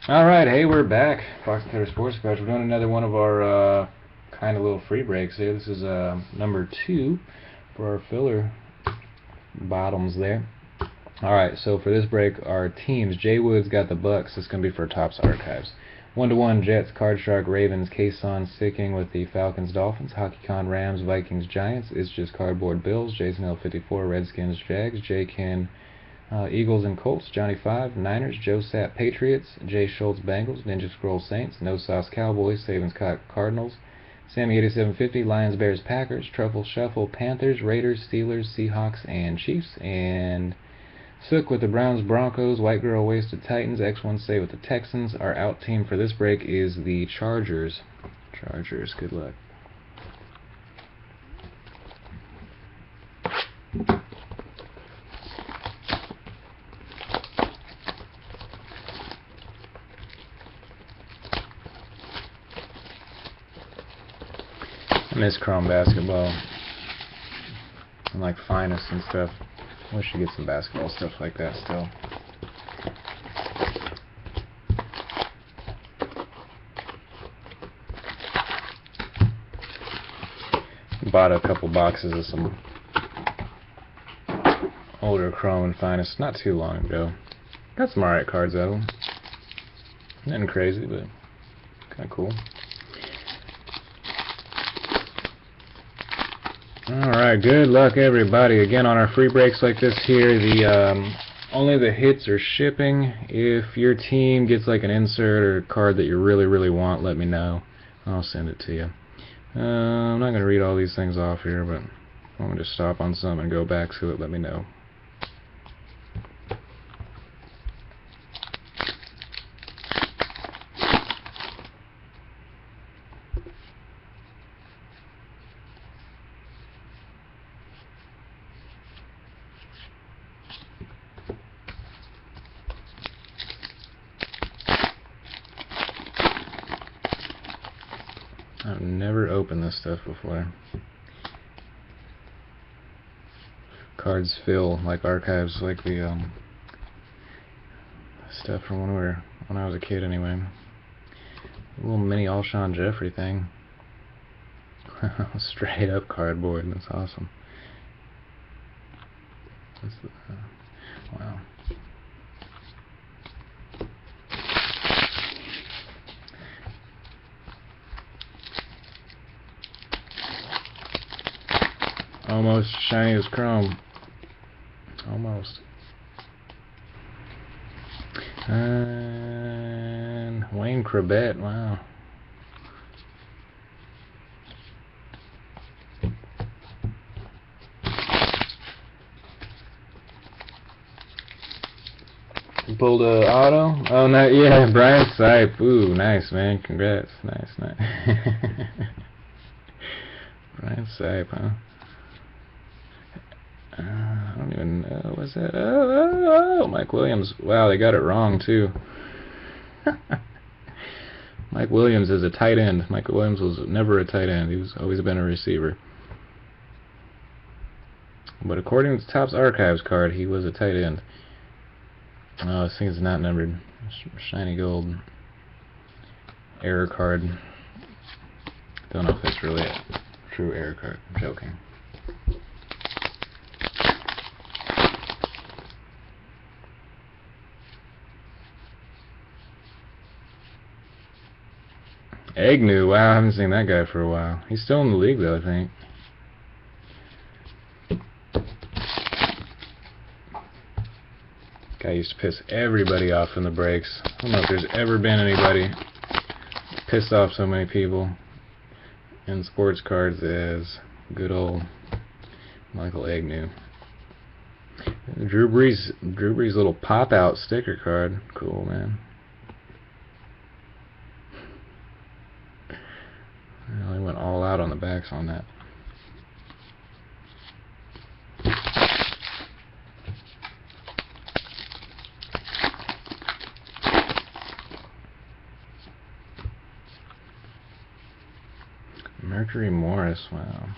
Alright, hey, we're back. Fox and Taylor Sports Cards. We're doing another one of our kind of little free breaks here. This is number 2 for our filler bottoms there. Alright, so for this break, our teams. Jay Woods got the Bucks. This is going to be for Topps Archives. 1-1 Jets, Card Shark, Ravens, Kason sticking with the Falcons, Dolphins, HockeyCon, Rams, Vikings, Giants. It's just Cardboard Bills, Jason L54, Redskins, Jags, Jay Ken, Eagles and Colts, Johnny 5, Niners, Joe Sat, Patriots, Jay Schultz, Bengals, Ninja Scroll, Saints, No Sauce, Cowboys, Savens, Cardinals, Sammy 8750, Lions, Bears, Packers, Truffle Shuffle, Panthers, Raiders, Steelers, Seahawks, and Chiefs, and Sook with the Browns, Broncos, White Girl Wasted Titans, X1 Say with the Texans. Our out team for this break is the Chargers. Chargers, good luck. I miss Chrome basketball and like Finest and stuff. I wish you get some basketball stuff like that still. Bought a couple boxes of some older Chrome and Finest not too long ago. Got some alright cards out of them. Nothing crazy, but kind of cool. Alright, good luck everybody. Again, on our free breaks like this here, the only the hits are shipping. If your team gets like an insert or a card that you really want, let me know. I'll send it to you. I'm not going to read all these things off here, but if I want to stop on some and go back to it, let me know. I've never opened this stuff before. Cards fill like archives, like the stuff from when I was a kid anyway. A little mini Alshon Jeffrey thing. Straight up cardboard. That's awesome. That's wow. Almost shiny as chrome. Almost. And Wayne Crabette, wow. You pulled a auto? Oh, no, yeah, Brian Sipe. Ooh, nice, man. Congrats. Nice. Brian Sipe, huh? I don't even know. What's that? Oh, Mike Williams. Wow, they got it wrong, too. Mike Williams is a tight end. Mike Williams was never a tight end. He was always been a receiver. But according to Topps Archives card, he was a tight end. Oh, this thing is not numbered. Shiny gold. Error card. Don't know if it's really a true error card. I'm joking. Agnew, wow, I haven't seen that guy for a while. He's still in the league though, I think. Guy used to piss everybody off in the breaks. I don't know if there's ever been anybody pissed off so many people in sports cards as good old Michael Agnew. Drew Brees' little pop-out sticker card. Cool, man. They went all out on the backs on that. Mercury Morris, wow.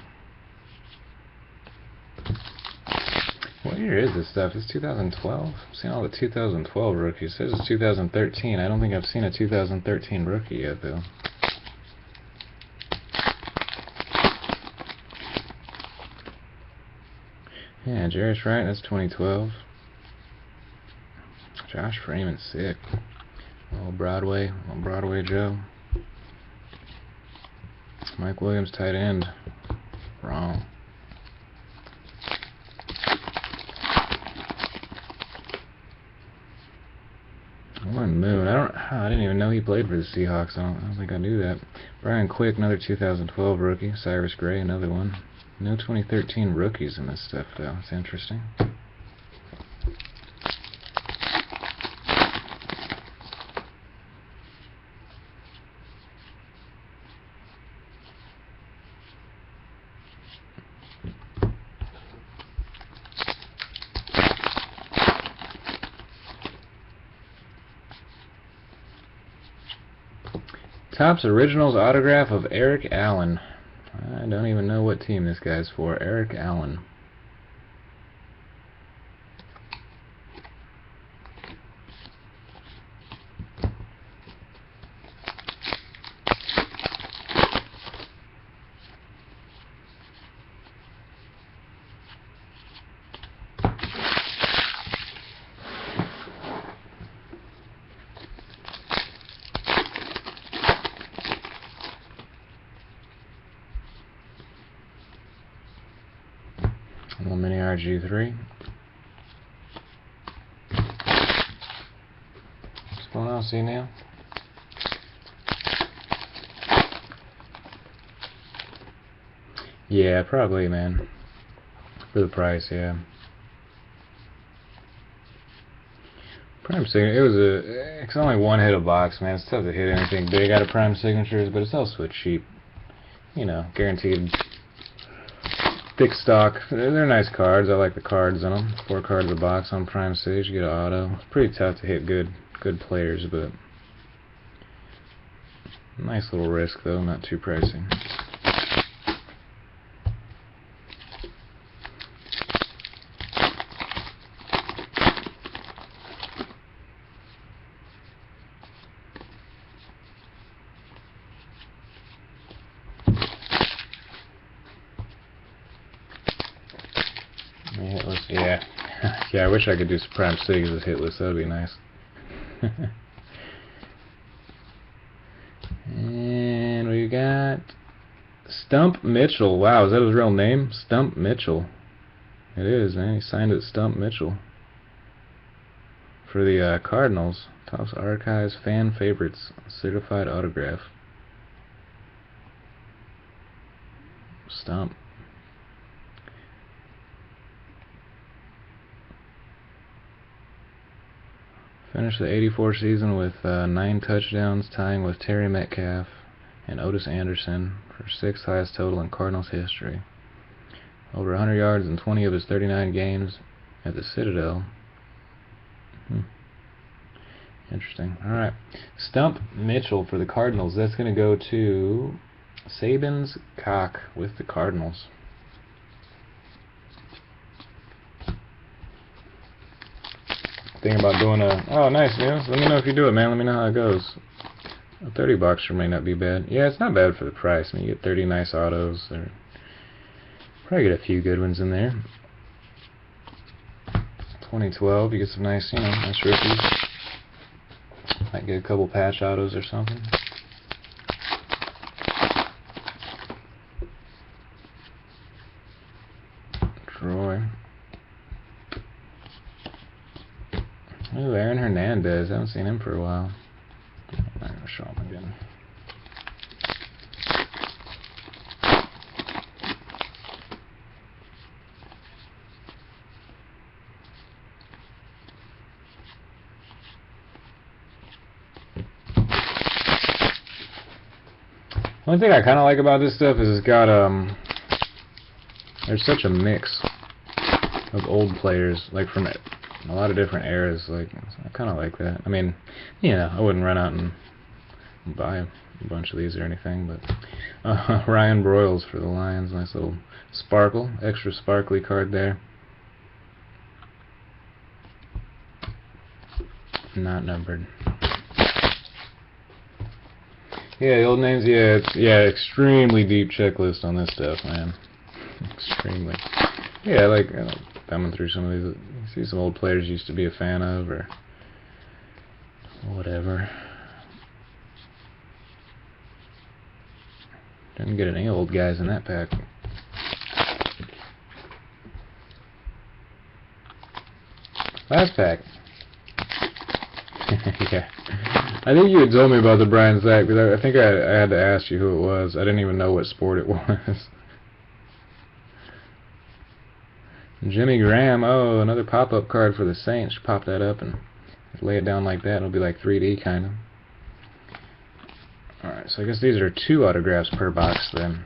What year is this stuff? It's 2012? I've seen all the 2012 rookies. It says it's 2013. I don't think I've seen a 2013 rookie yet, though. Yeah, Jarius Wright, that's 2012. Josh Freeman, sick. Old Broadway Joe. Mike Williams, tight end. Wrong. Warren Moon. I didn't even know he played for the Seahawks. I don't think I knew that. Brian Quick, another 2012 rookie. Cyrus Gray, another one. No 2013 rookies in this stuff, though. It's interesting. Topps Originals autograph of Eric Allen. I don't even know what team this guy's for. Eric Allen. Little mini RG3. What's going on, C-Nail? Yeah, probably, man. For the price, yeah. Prime signature. It's only one hit a box, man. It's tough to hit anything big out of prime signatures, but it's also cheap. You know, guaranteed. Thick stock. They're nice cards. I like the cards on them. 4 cards a box on Prime Stage. You get an auto. It's pretty tough to hit good players, but nice little risk though. Not too pricey. Hitless, yeah. Yeah, I wish I could do some Prime Sigs as hitless. That would be nice. And we got Stump Mitchell. Wow, is that his real name? Stump Mitchell. It is, man. He signed it Stump Mitchell. For the Cardinals. Topps Archives Fan Favorites. Certified autograph. Stump. Finished the '84 season with 9 touchdowns, tying with Terry Metcalf and Otis Anderson for 6th highest total in Cardinals history. Over 100 yards in 20 of his 39 games at the Citadel. Interesting. Alright. Stump Mitchell for the Cardinals. That's going to go to Saban's Cock with the Cardinals. Thinking about doing a... Oh, nice, Neil. Let me know if you do it, man. Let me know how it goes. A 30 boxer may not be bad. Yeah, it's not bad for the price. I mean, you get 30 nice autos. Or probably get a few good ones in there. 2012, you get some nice, nice rookies. Might get a couple patch autos or something. Troy. Ooh, Aaron Hernandez. I haven't seen him for a while. I'm not going to show him again. One thing I kind of like about this stuff is it's got there's such a mix of old players, like from a lot of different eras. Like, I kind of like that. I mean, I wouldn't run out and buy a bunch of these or anything, but Ryan Broyles for the Lions, nice little sparkle, extra sparkly card there. not numbered. Yeah, the old names. Yeah, it's extremely deep checklist on this stuff, man. Extremely. Yeah, like thumbing through some of these. You see some old players you used to be a fan of, or whatever. Didn't get any old guys in that pack. Last pack. Yeah. I think you had told me about the Brian Zach, but I think I had to ask you who it was. I didn't even know what sport it was. Jimmy Graham. Oh, another pop-up card for the Saints. Pop that up and lay it down like that. It'll be like 3D kind of. Alright, so I guess these are 2 autographs per box then.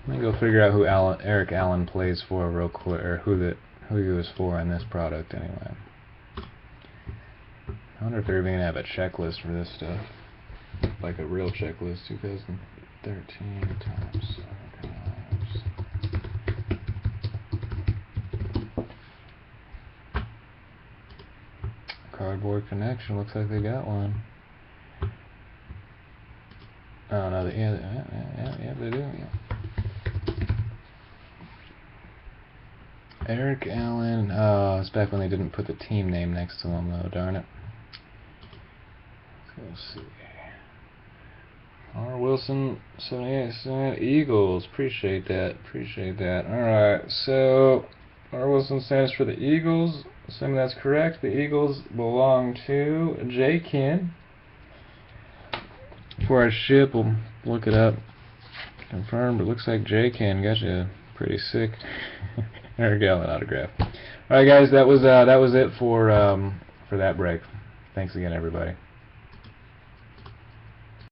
Let me go figure out who Eric Allen plays for real quick, or who he was for on this product anyway. I wonder if they're even going to have a checklist for this stuff. Like a real checklist. 2013 times archives. Cardboard Connection. Looks like they got one. Oh no, yeah, they do. Yeah. Eric Allen. Oh, it's back when they didn't put the team name next to him, though. Darn it. Let's see. R. Wilson, 78 Eagles. Appreciate that. Alright, so R. Wilson stands for the Eagles. Assuming that's correct, the Eagles belong to J. Ken. Before I ship, we'll look it up. Confirm, but it looks like J. Ken got you pretty sick Eric Allen autograph. Alright guys, that was it for that break. Thanks again everybody.